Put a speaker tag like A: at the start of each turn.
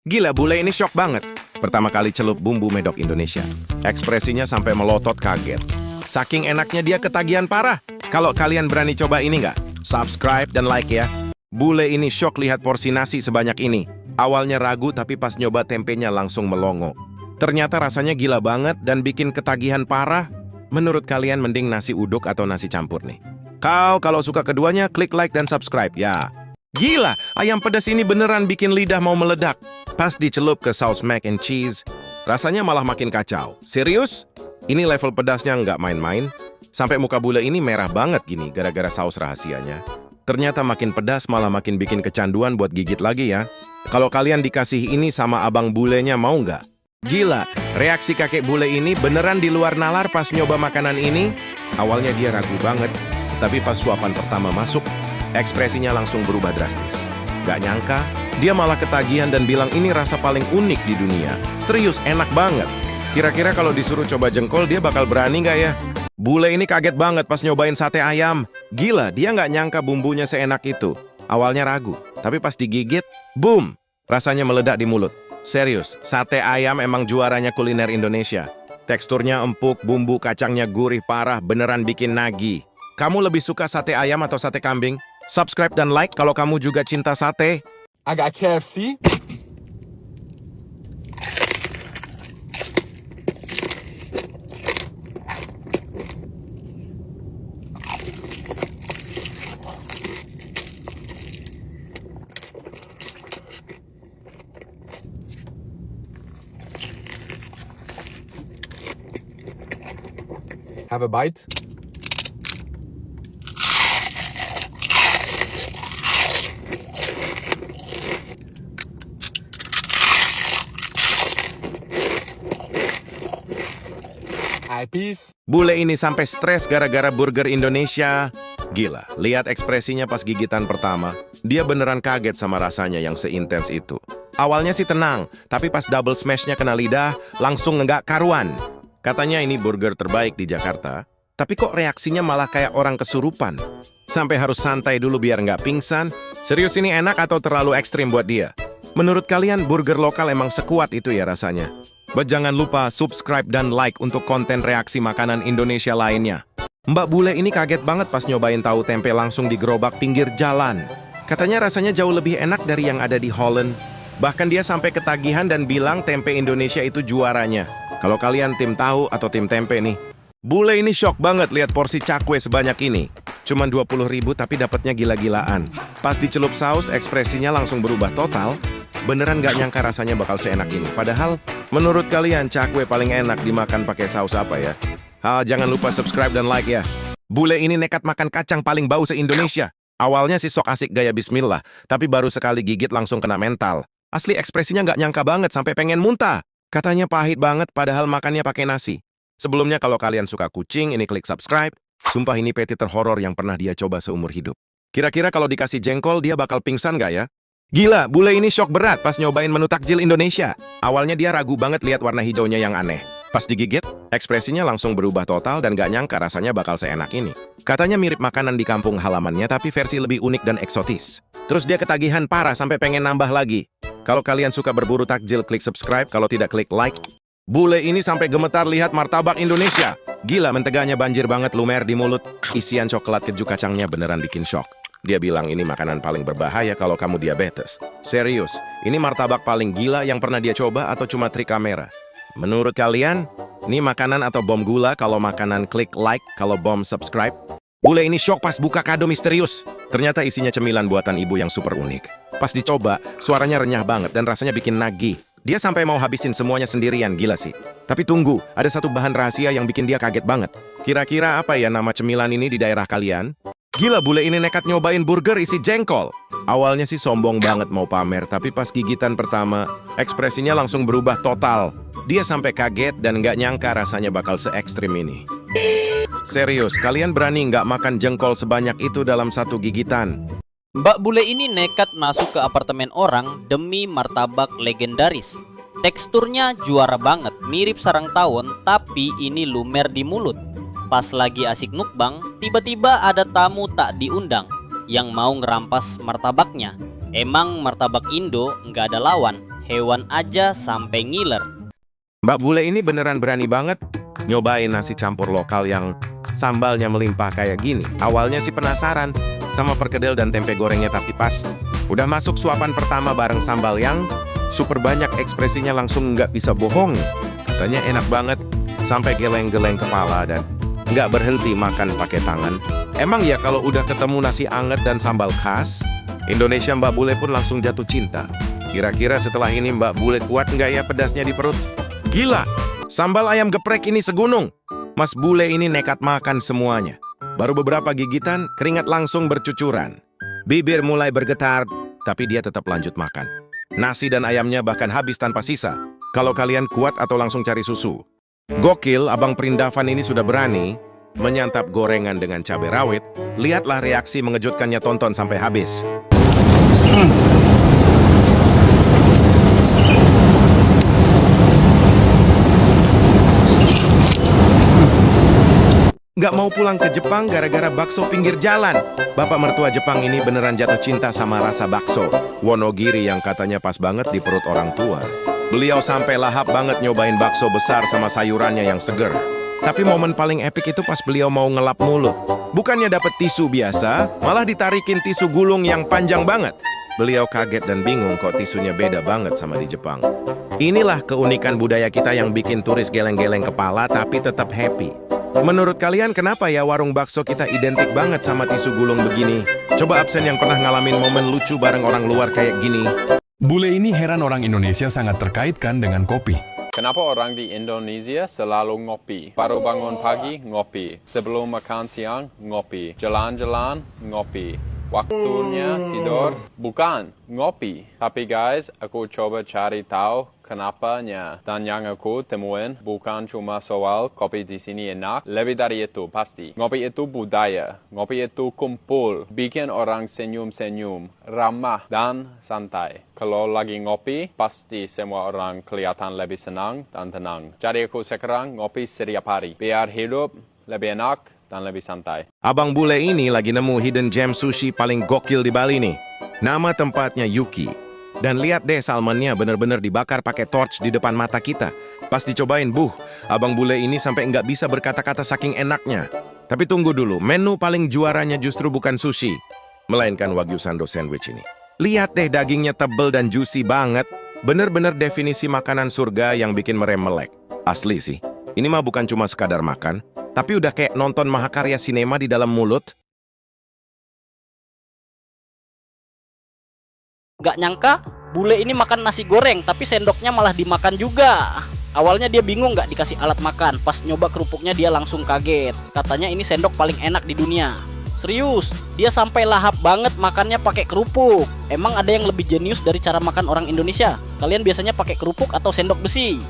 A: Gila, bule ini shock banget. Pertama kali celup bumbu medok Indonesia. Ekspresinya sampai melotot kaget. Saking enaknya dia ketagihan parah. Kalau kalian berani coba ini nggak? Subscribe dan like ya. Bule ini shock lihat porsi nasi sebanyak ini. Awalnya ragu tapi pas nyoba tempenya langsung melongo. Ternyata rasanya gila banget dan bikin ketagihan parah. Menurut kalian mending nasi uduk atau nasi campur nih? Kalau suka keduanya, klik like dan subscribe ya. Gila, ayam pedas ini beneran bikin lidah mau meledak. Pas dicelup ke saus mac and cheese, rasanya malah makin kacau. Serius? Ini level pedasnya nggak main-main. Sampai muka bule ini merah banget gini gara-gara saus rahasianya. Ternyata makin pedas malah makin bikin kecanduan buat gigit lagi ya. Kalau kalian dikasih ini sama abang bulenya mau nggak? Gila, reaksi kakek bule ini beneran di luar nalar pas nyoba makanan ini. Awalnya dia ragu banget, tapi pas suapan pertama masuk, ekspresinya langsung berubah drastis. Gak nyangka, dia malah ketagihan dan bilang ini rasa paling unik di dunia. Serius, enak banget. Kira-kira kalau disuruh coba jengkol, dia bakal berani gak ya? Bule ini kaget banget pas nyobain sate ayam. Gila, dia gak nyangka bumbunya seenak itu. Awalnya ragu, tapi pas digigit, boom! Rasanya meledak di mulut. Serius, sate ayam emang juaranya kuliner Indonesia. Teksturnya empuk, bumbu kacangnya gurih parah, beneran bikin nagih. Kamu lebih suka sate ayam atau sate kambing? Subscribe dan like kalau kamu juga cinta sate.
B: I got KFC. Have a bite. Peace.
A: Bule ini sampai stres gara-gara burger Indonesia. Gila, lihat ekspresinya pas gigitan pertama. Dia beneran kaget sama rasanya yang seintens itu. Awalnya sih tenang, tapi pas double smashnya kena lidah, langsung nggak karuan. Katanya ini burger terbaik di Jakarta, tapi kok reaksinya malah kayak orang kesurupan. Sampai harus santai dulu biar nggak pingsan. Serius ini enak atau terlalu ekstrim buat dia? Menurut kalian burger lokal emang sekuat itu ya rasanya? Jangan lupa subscribe dan like untuk konten reaksi makanan Indonesia lainnya. Mbak bule ini kaget banget pas nyobain tahu tempe langsung di gerobak pinggir jalan. Katanya rasanya jauh lebih enak dari yang ada di Holland. Bahkan dia sampai ketagihan dan bilang tempe Indonesia itu juaranya. Kalau kalian tim tahu atau tim tempe nih. Bule ini shock banget lihat porsi cakwe sebanyak ini. Cuman 20.000 tapi dapatnya gila-gilaan. Pas dicelup saus ekspresinya langsung berubah total. Beneran gak nyangka rasanya bakal seenak ini. Padahal, menurut kalian cakwe paling enak dimakan pakai saus apa ya? Jangan lupa subscribe dan like ya. Bule ini nekat makan kacang paling bau se-Indonesia. Awalnya sih sok asik gaya bismillah, tapi baru sekali gigit langsung kena mental. Asli ekspresinya gak nyangka banget sampai pengen muntah. Katanya pahit banget padahal makannya pakai nasi. Sebelumnya kalau kalian suka kucing, ini klik subscribe. Sumpah ini peti terhoror yang pernah dia coba seumur hidup. Kira-kira kalau dikasih jengkol dia bakal pingsan gak ya? Gila, bule ini shock berat pas nyobain menu takjil Indonesia. Awalnya dia ragu banget lihat warna hijaunya yang aneh. Pas digigit, ekspresinya langsung berubah total dan gak nyangka rasanya bakal seenak ini. Katanya mirip makanan di kampung halamannya tapi versi lebih unik dan eksotis. Terus dia ketagihan parah sampai pengen nambah lagi. Kalau kalian suka berburu takjil, klik subscribe. Kalau tidak, klik like. Bule ini sampai gemetar lihat martabak Indonesia. Gila, menteganya banjir banget lumer di mulut. Isian coklat keju kacangnya beneran bikin shock. Dia bilang ini makanan paling berbahaya kalau kamu diabetes. Serius, ini martabak paling gila yang pernah dia coba atau cuma trik kamera? Menurut kalian, ini makanan atau bom gula? Kalau makanan klik like, kalau bom subscribe. Bule ini shock pas buka kado misterius. Ternyata isinya cemilan buatan ibu yang super unik. Pas dicoba, suaranya renyah banget dan rasanya bikin nagih. Dia sampai mau habisin semuanya sendirian, gila sih. Tapi tunggu, ada satu bahan rahasia yang bikin dia kaget banget. Kira-kira apa ya nama cemilan ini di daerah kalian? Gila, bule ini nekat nyobain burger isi jengkol. Awalnya sih sombong banget mau pamer, tapi pas gigitan pertama, ekspresinya langsung berubah total. Dia sampai kaget dan nggak nyangka rasanya bakal se-ekstrim ini. Serius, kalian berani nggak makan jengkol sebanyak itu dalam satu gigitan?
C: Mbak bule ini nekat masuk ke apartemen orang demi martabak legendaris. Teksturnya juara banget, mirip sarang tawon, tapi ini lumer di mulut. Pas lagi asik mukbang, tiba-tiba ada tamu tak diundang yang mau ngerampas martabaknya. Emang martabak Indo nggak ada lawan, hewan aja sampai ngiler.
A: Mbak Bule ini beneran berani banget nyobain nasi campur lokal yang sambalnya melimpah kayak gini. Awalnya sih penasaran sama perkedel dan tempe gorengnya, tapi pas udah masuk suapan pertama bareng sambal yang super banyak, ekspresinya langsung nggak bisa bohong. Katanya enak banget sampai geleng-geleng kepala dan nggak berhenti makan pakai tangan. Emang ya kalau udah ketemu nasi anget dan sambal khas Indonesia, Mbak Bule pun langsung jatuh cinta. Kira-kira setelah ini Mbak Bule kuat nggak ya pedasnya di perut? Gila, sambal ayam geprek ini segunung. Mas Bule ini nekat makan semuanya. Baru beberapa gigitan, keringat langsung bercucuran. Bibir mulai bergetar, tapi dia tetap lanjut makan. Nasi dan ayamnya bahkan habis tanpa sisa. Kalau kalian kuat atau langsung cari susu. Gokil, Abang Perindavan ini sudah berani menyantap gorengan dengan cabai rawit. Lihatlah reaksi mengejutkannya, tonton sampai habis. Nggak mau pulang ke Jepang gara-gara bakso pinggir jalan. Bapak mertua Jepang ini beneran jatuh cinta sama rasa bakso Wonogiri yang katanya pas banget di perut orang tua. Beliau sampai lahap banget nyobain bakso besar sama sayurannya yang seger. Tapi momen paling epik itu pas beliau mau ngelap mulut. Bukannya dapet tisu biasa, malah ditarikin tisu gulung yang panjang banget. Beliau kaget dan bingung kok tisunya beda banget sama di Jepang. Inilah keunikan budaya kita yang bikin turis geleng-geleng kepala tapi tetap happy. Menurut kalian kenapa ya warung bakso kita identik banget sama tisu gulung begini? Coba absen yang pernah ngalamin momen lucu bareng orang luar kayak gini.
D: Bule ini heran orang Indonesia sangat terkaitkan dengan kopi.
E: Kenapa orang di Indonesia selalu ngopi? Baru bangun pagi, ngopi. Sebelum makan siang, ngopi. Jalan-jalan, ngopi. Waktunya tidur, bukan ngopi. Tapi guys, aku coba cari tahu kenapanya. Dan yang aku temuin bukan cuma soal kopi di sini enak, lebih dari itu pasti. Ngopi itu budaya, ngopi itu kumpul, bikin orang senyum-senyum, ramah dan santai. Kalau lagi ngopi, pasti semua orang kelihatan lebih senang dan tenang. Jadi aku sekarang ngopi setiap hari, biar hidup lebih enak dan lebih santai.
A: Abang Bule ini lagi nemu hidden gem sushi paling gokil di Bali nih. Nama tempatnya Yuki. Dan lihat deh, salmonnya bener-bener dibakar pakai torch di depan mata kita. Pas dicobain, Abang Bule ini sampai nggak bisa berkata-kata saking enaknya. Tapi tunggu dulu, menu paling juaranya justru bukan sushi, melainkan Wagyu Sando sandwich ini. Lihat deh, dagingnya tebel dan juicy banget. Bener-bener definisi makanan surga yang bikin merem melek. Asli sih, ini mah bukan cuma sekadar makan, tapi udah kayak nonton mahakarya sinema di dalam mulut.
C: Gak nyangka bule ini makan nasi goreng, tapi sendoknya malah dimakan juga. Awalnya dia bingung gak dikasih alat makan. Pas nyoba kerupuknya dia langsung kaget. Katanya ini sendok paling enak di dunia. Serius, dia sampai lahap banget makannya pakai kerupuk. Emang ada yang lebih jenius dari cara makan orang Indonesia? Kalian biasanya pakai kerupuk atau sendok besi?